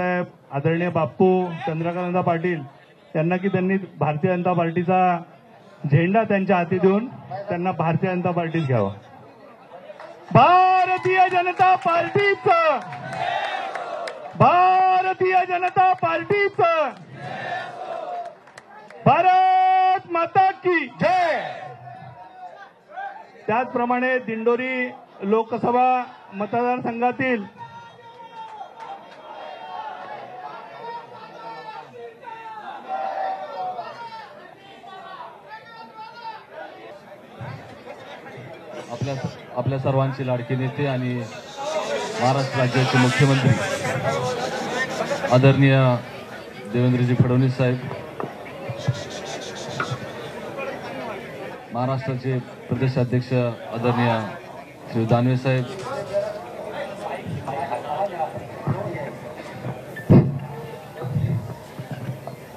साहेब आदरणीय बाप्पू चंद्रकांत पाटील यांना की त्यांनी भारतीय जनता पार्टीचा झेंडा त्यांच्या हाती देऊन त्यांना भारतीय जनता पार्टीत घ्यावं. भारतीय जनता पार्टीचं, भारतीय जनता पार्टीचं, भारत माता की जय. त्याचप्रमाणे दिंडोरी लोकसभा मतदारसंघातील आपल्या सर्वांचे लाडके नेते आणि महाराष्ट्र राज्याचे मुख्यमंत्री आदरणीय देवेंद्रजी फडणवीस साहेब, महाराष्ट्राचे प्रदेशाध्यक्ष आदरणीय श्री दानवे साहेब,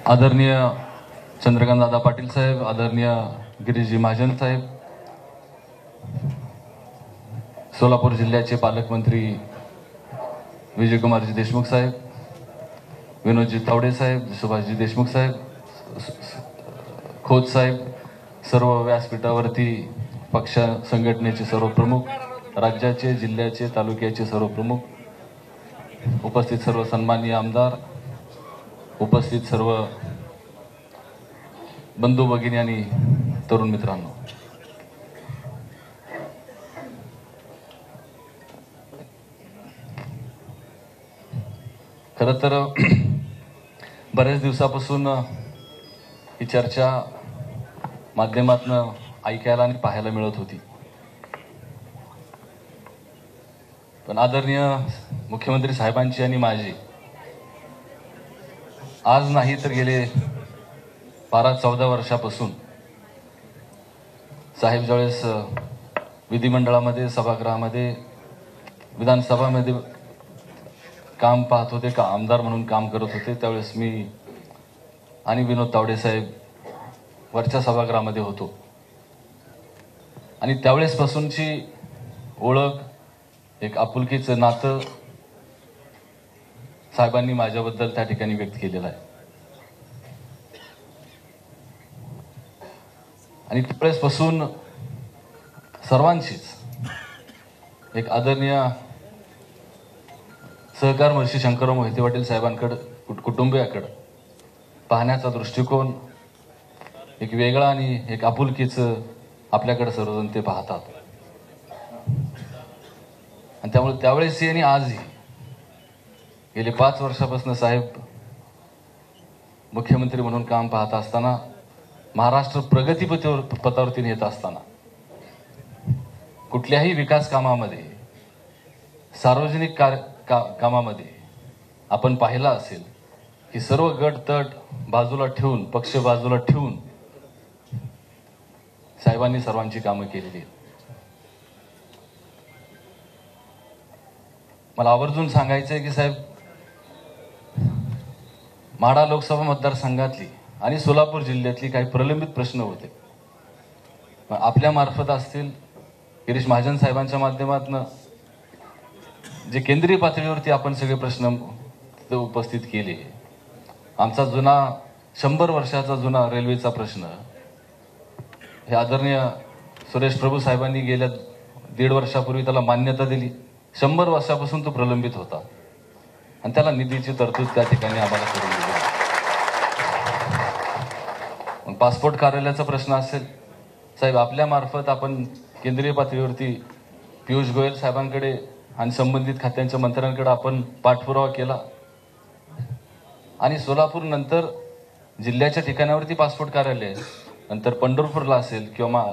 आदरणीय चंद्रकांत दादा पाटील साहेब, आदरणीय गिरीशजी महाजन साहेब, सोलापूर जिल्ह्याचे पालकमंत्री विजयकुमारजी देशमुख साहेब, विनोदजी तावडे साहेब, सुभाषजी देशमुख साहेब, खोत साहेब, सर्व व्यासपीठावरती पक्ष संघटनेचे सर्व प्रमुख, राज्याचे, जिल्ह्याचे, तालुक्याचे सर्व प्रमुख, उपस्थित सर्व सन्माननीय आमदार, उपस्थित सर्व बंधू भगिनी आणि तरुण मित्रांनो, खरं तर बऱ्याच दिवसापासून ही चर्चा माध्यमातून ऐकायला आणि पाहायला मिळत होती. पण आदरणीय मुख्यमंत्री साहेबांची आणि माझी आज नाही तर गेले 12-14 वर्षापासून साहेब ज्यावेळेस विधिमंडळामध्ये, सभागृहामध्ये, विधानसभामध्ये काम पाहत होते, का आमदार म्हणून काम करत होते, त्यावेळेस मी आणि विनोद तावडे साहेब वरच्या सभागृहामध्ये होतो. आणि त्यावेळेसपासूनची ओळख, एक आपुलकीचं नातं साहेबांनी माझ्याबद्दल त्या ठिकाणी व्यक्त केलेलं आहे. आणि त्यावेळेसपासून सर्वांचीच एक आदरणीय सहकार महर्षी शंकरराव मोहिते पाटील साहेबांकडं, कुटुंबियाकडं पाहण्याचा दृष्टिकोन एक वेगळा आणि एक आपुलकीचं आपल्याकडे सर्वजण ते पाहतात. आणि त्यामुळे त्यावेळेसही आणि आजही गेले 5 वर्षापासून साहेब मुख्यमंत्री म्हणून काम पाहत असताना, महाराष्ट्र प्रगतीपथावरती नेत असताना, कुठल्याही विकास कामामध्ये, सार्वजनिक कामामध्ये आपण पाहिला असेल की सर्व गट तट बाजूला ठेवून, पक्ष बाजूला ठेवून साहेबांनी सर्वांची कामं केलेली आहेत. मला आवर्जून सांगायचंय की साहेब, माढा लोकसभा मतदारसंघातली आणि सोलापूर जिल्ह्यातली काही प्रलंबित प्रश्न होते, आपल्या मार्फत असतील, गिरीश महाजन साहेबांच्या माध्यमातून जे केंद्रीय पातळीवरती आपण सगळे प्रश्न उपस्थित केले. आमचा जुना 100 वर्षाचा जुना रेल्वेचा प्रश्न, हे आदरणीय सुरेश प्रभू साहेबांनी गेल्या 1.5 वर्षापूर्वी त्याला मान्यता दिली. 100 वर्षापासून तो प्रलंबित होता आणि त्याला निधीची तरतूद त्या ठिकाणी आम्हाला करून दिली. पासपोर्ट कार्यालयाचा प्रश्न असेल, साहेब आपल्या मार्फत आपण केंद्रीय पातळीवरती पियुष गोयल साहेबांकडे आणि संबंधित खात्यांच्या मंत्र्यांकडे आपण पाठपुरावा केला. आणि सोलापूर नंतर जिल्ह्याच्या ठिकाणावरती पासपोर्ट कार्यालय, नंतर पंढरपूरला असेल किंवा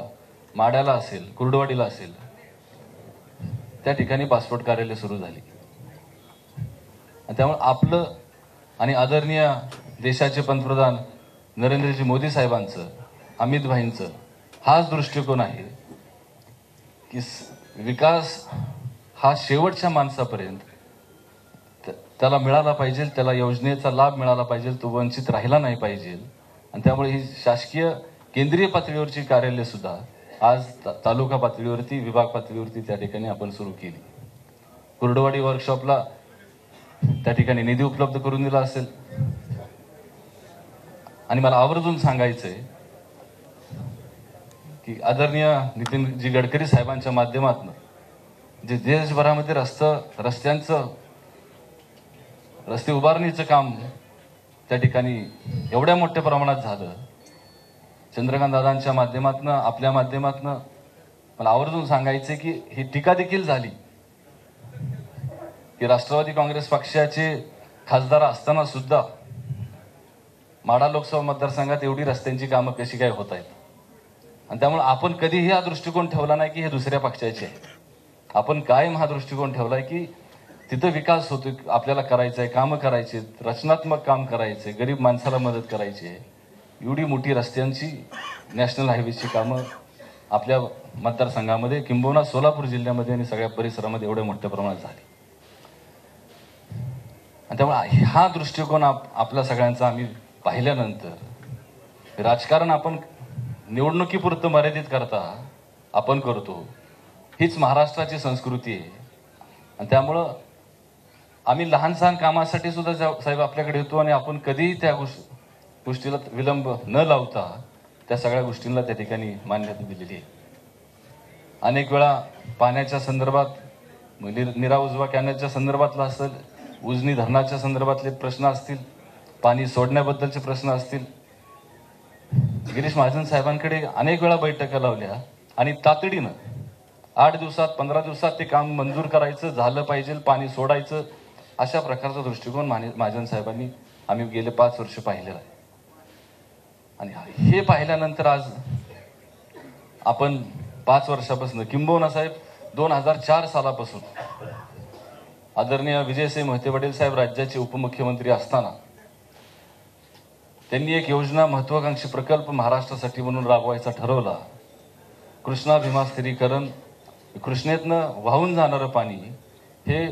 माड्याला असेल, कुर्डवाडीला असेल, त्या ठिकाणी पासपोर्ट कार्यालय सुरू झाली. त्यामुळे आपलं आणि आदरणीय देशाचे पंतप्रधान नरेंद्रजी मोदी साहेबांचं, अमित भाईंचं हाच दृष्टिकोन आहे की विकास हा शेवटच्या माणसापर्यंत त्याला मिळाला पाहिजे, त्याला योजनेचा लाभ मिळाला पाहिजे, तो वंचित राहिला नाही पाहिजे. आणि त्यामुळे ही शासकीय केंद्रीय पातळीवरची कार्यालय सुद्धा आज तालुका पातळीवरती, विभाग पातळीवरती त्या ठिकाणी आपण सुरू केली. कुर्डवाडी वर्कशॉपला त्या ठिकाणी निधी उपलब्ध करून दिला असेल. आणि मला आवर्जून सांगायचंय की आदरणीय नितीनजी गडकरी साहेबांच्या माध्यमातून जे देशभरामध्ये रस्ते उभारणीचं काम त्या ठिकाणी एवढ्या मोठ्या प्रमाणात झालं, चंद्रकांत दादांच्या माध्यमातून, आपल्या माध्यमातून मला आवर्जून सांगायचे की ही टीका देखील झाली की राष्ट्रवादी काँग्रेस पक्षाचे खासदार असताना सुद्धा माढा लोकसभा मतदारसंघात एवढी रस्त्यांची कामं कशी काय होत आहेत. आणि त्यामुळे आपण कधीही हा दृष्टिकोन ठेवला नाही की हे दुसऱ्या पक्षाचे आहे. आपण कायम हा दृष्टिकोन ठेवलाय की तिथं विकास होतो, आपल्याला करायचा आहे, कामं करायची, रचनात्मक काम करायचे, गरीब माणसाला मदत करायची आहे. एवढी मोठी रस्त्यांची, नॅशनल हायवेची कामं आपल्या मतदारसंघामध्ये किंबहुना सोलापूर जिल्ह्यामध्ये आणि सगळ्या परिसरामध्ये एवढ्या मोठ्या प्रमाणात झाली. आणि त्यामुळे हा दृष्टिकोन आपल्या सगळ्यांचा आम्ही पाहिल्यानंतर राजकारण आपण निवडणुकीपुरतं मर्यादित करता आपण करतो, हीच महाराष्ट्राची संस्कृती आहे. आणि त्यामुळं आम्ही लहान सहान कामासाठी सुद्धा साहेब आपल्याकडे येतो आणि आपण कधीही त्या गोष्टीला विलंब न लावता त्या सगळ्या गोष्टींना त्या ठिकाणी मान्यता दिलेली आहे. अनेक वेळा पाण्याच्या संदर्भात, निरा उजवा कॅनलच्या संदर्भातला असेल, उजनी धरणाच्या संदर्भातले प्रश्न असतील, पाणी सोडण्याबद्दलचे प्रश्न असतील, गिरीश महाजन साहेबांकडे अनेक वेळा बैठका लावल्या आणि तातडीनं 8 दिवसात 15 दिवसात ते काम मंजूर करायचं, झालं पाहिजे, पाणी सोडायचं, अशा प्रकारचा दृष्टिकोन महाजन साहेबांनी आम्ही गेले 5 वर्ष पाहिलेला आहे. आणि हे पाहिल्यानंतर आज आपण 5 वर्षापासून किंबहुना साहेब 2004 सालापासून आदरणीय विजयसिंह मोहिते पाटील साहेब राज्याचे उपमुख्यमंत्री असताना त्यांनी एक योजना, महत्वाकांक्षी प्रकल्प महाराष्ट्रासाठी म्हणून राबवायचा ठरवला. कृष्णा भीमा स्थिरीकरण. कृष्णेतनं वाहून जाणारं पाणी हे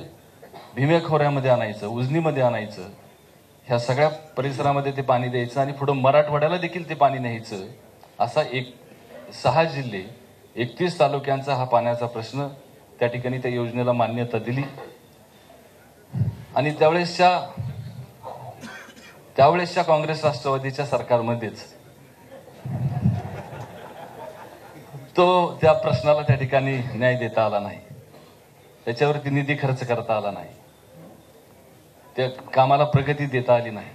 भीमे खोऱ्यामध्ये आणायचं, उजनीमध्ये आणायचं, ह्या सगळ्या परिसरामध्ये ते पाणी द्यायचं आणि पुढं मराठवाड्याला देखील ते पाणी न्यायचं. असा 6 जिल्हे 31 तालुक्यांचा हा पाण्याचा प्रश्न त्या ठिकाणी त्या योजनेला मान्यता दिली. आणि त्यावेळेसच्या काँग्रेस राष्ट्रवादीच्या सरकारमध्येच त्या प्रश्नाला त्या ठिकाणी न्याय देता आला नाही, त्याच्यावरती निधी खर्च करता आला नाही, त्या कामाला प्रगती देता आली नाही.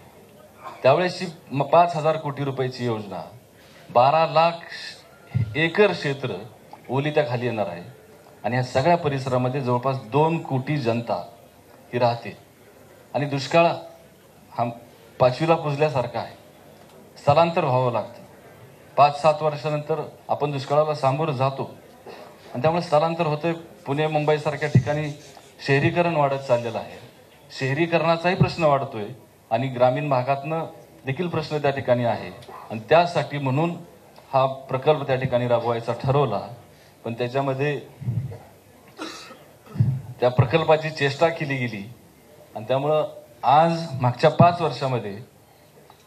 त्यावेळेसची 5,000 कोटी रुपयाची योजना 12 लाख एकर क्षेत्र ओलित्या खाली येणार आहे. आणि ह्या सगळ्या परिसरामध्ये जवळपास 2 कोटी जनता ही राहते. आणि दुष्काळ हा 5वीला पुजल्यासारखा आहे, स्थलांतर व्हावं लागतं. 5-7 वर्षानंतर आपण दुष्काळाला सामोरं जातो आणि त्यामुळे स्थलांतर होतंय. पुणे मुंबई सारख्या ठिकाणी शहरीकरण वाढत चाललेलं आहे, शहरीकरणाचाही प्रश्न वाढतोय आणि ग्रामीण भागातनं देखील प्रश्न त्या ठिकाणी आहे. आणि त्यासाठी म्हणून हा प्रकल्प त्या ठिकाणी राबवायचा ठरवला. पण त्याच्यामध्ये त्या प्रकल्पाची चेष्टा केली गेली आणि त्यामुळं आज मागच्या 5 वर्षामध्ये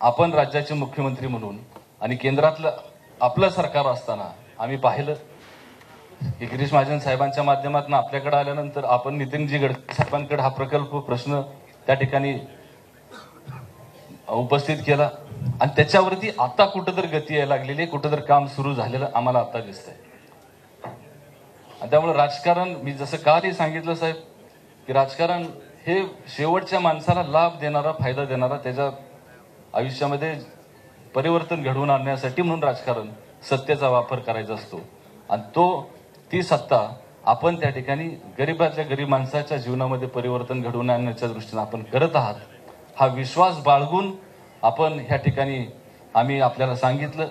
आपण राज्याचे मुख्यमंत्री म्हणून आणि केंद्रातलं आपलं सरकार असताना आम्ही पाहिलं की गिरीश महाजन साहेबांच्या माध्यमातून आपल्याकडे आल्यानंतर आपण नितीनजी गडकरी साहेबांकडे हा प्रकल्प प्रश्न त्या ठिकाणी उपस्थित केला. आणि त्याच्यावरती आता कुठंतरी गती यायला लागलेली आहे, कुठंतरी काम सुरू झालेलं आम्हाला आता दिसतंय. आणि त्यामुळे राजकारण, मी जसं कालही सांगितलं साहेब की राजकारण हे शेवटच्या माणसाला लाभ देणारा, फायदा देणारा, त्याच्या आयुष्यामध्ये परिवर्तन घडवून आणण्यासाठी म्हणून राजकारण सत्तेचा वापर करायचा असतो. आणि ती सत्ता आपण त्या ठिकाणी गरीबातल्या गरीब माणसाच्या जीवनामध्ये परिवर्तन घडवून आणण्याच्या दृष्टीने आपण करत आहात. हा विश्वास बाळगून आपण ह्या ठिकाणी आम्ही आपल्याला सांगितलं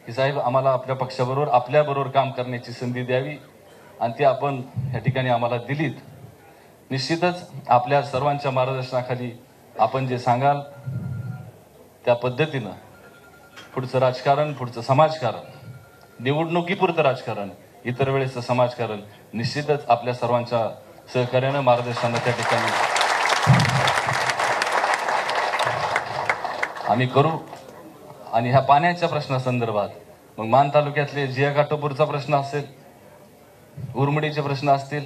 की साहेब आम्हाला आपल्या पक्षाबरोबर, आपल्याबरोबर काम करण्याची संधी द्यावी आणि ती आपण ह्या ठिकाणी आम्हाला दिलीत. निश्चितच आपल्या सर्वांच्या मार्गदर्शनाखाली आपण जे सांगाल त्या पद्धतीनं पुढचं राजकारण, पुढचं समाजकारण, निवडणुकीपुरतं राजकारण, इतर वेळेचं समाजकारण निश्चितच आपल्या सर्वांच्या सहकार्यानं, मार्गदर्शनानं त्या ठिकाणी आम्ही करू. आणि ह्या पाण्याच्या प्रश्नासंदर्भात मग मान तालुक्यातले जिया काटोपूरचा प्रश्न असेल, उरमडीचे प्रश्न असतील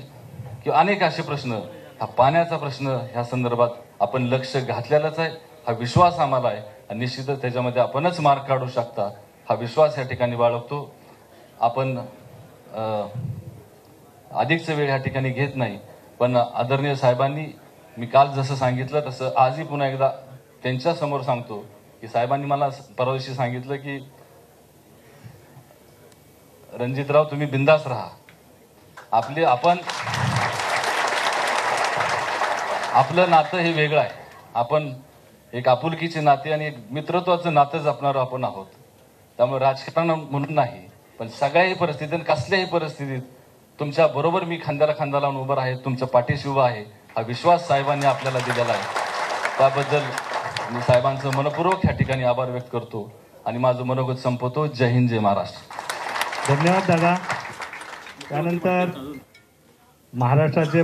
किंवा अनेक असे प्रश्न, हा पाण्याचा प्रश्न ह्या संदर्भात आपण लक्ष घातलेलाच आहे, हा विश्वास आम्हाला आहे आणि निश्चितच त्याच्यामध्ये आपणच मार्क काढू शकता हा विश्वास या ठिकाणी बाळगतो. आपण अधिकच वेळ या ठिकाणी घेत नाही, पण आदरणीय साहेबांनी मी काल जसं सांगितलं तसं आजही पुन्हा एकदा त्यांच्या समोर सांगतो की साहेबांनी मला परवा दिवशी सांगितलं की रणजितराव तुम्ही बिंदास राहा. आपलं नातं हे वेगळं आहे. आपण एक आपुलकीचे नाते आणि एक मित्रत्वाचं नातं जपणार आपण आहोत. त्यामुळे राजकारण म्हणून नाही, पण सगळ्याही परिस्थितीत आणि कसल्याही परिस्थितीत तुमच्या बरोबर मी खांद्याला खांदा लावून उभं आहे, तुमच्या पाठीशी उभा आहे. हा विश्वास साहेबांनी आपल्याला दिलेला आहे. त्याबद्दल मी साहेबांचं मनपूर्वक या ठिकाणी आभार व्यक्त करतो आणि माझं मनोगत संपवतो. जय हिंद, जय महाराष्ट्र. धन्यवाद दादा. त्यानंतर महाराष्ट्राचे